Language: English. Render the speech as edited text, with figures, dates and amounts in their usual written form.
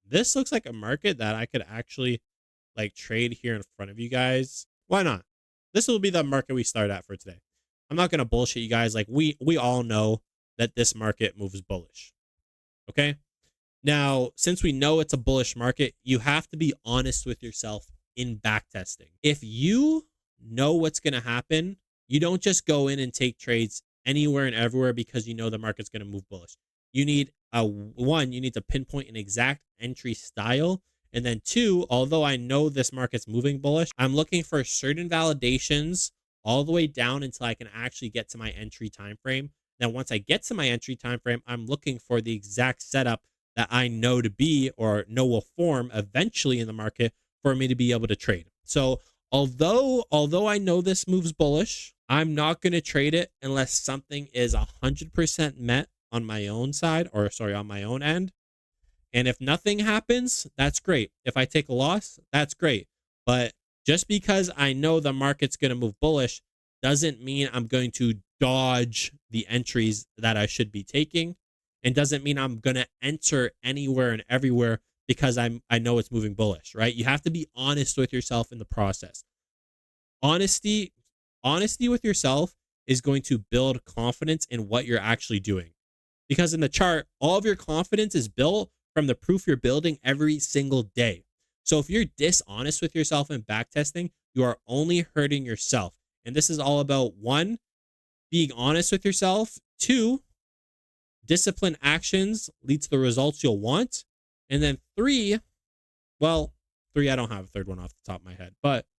this looks like a market that I could actually like trade here in front of you guys. Why not? This will be the market we start at for today. I'm not going to bullshit you guys. Like we all know that this market moves bullish. Okay? Now, since we know it's a bullish market, you have to be honest with yourself in backtesting. If you know what's going to happen, you don't just go in and take trades anywhere and everywhere because you know the market's going to move bullish. You need you need to pinpoint an exact entry style. And then two, although I know this market's moving bullish, I'm looking for certain validations all the way down until I can actually get to my entry time frame. Then once I get to my entry time frame, I'm looking for the exact setup that I know to be or know will form eventually in the market for me to be able to trade. So although I know this moves bullish, I'm not going to trade it unless something is 100% met on my own side, or sorry, on my own end. And if nothing happens, that's great. If I take a loss, that's great. But just because I know the market's going to move bullish doesn't mean I'm going to dodge the entries that I should be taking, and doesn't mean I'm going to enter anywhere and everywhere because I know it's moving bullish, right? You have to be honest with yourself in the process. Honesty honesty with yourself is going to build confidence in what you're actually doing. Because in the chart, all of your confidence is built from the proof you're building every single day. So if you're dishonest with yourself in backtesting, you are only hurting yourself. And this is all about one, being honest with yourself, two, disciplined actions lead to the results you'll want. And then three, well, three, I don't have a third one off the top of my head, but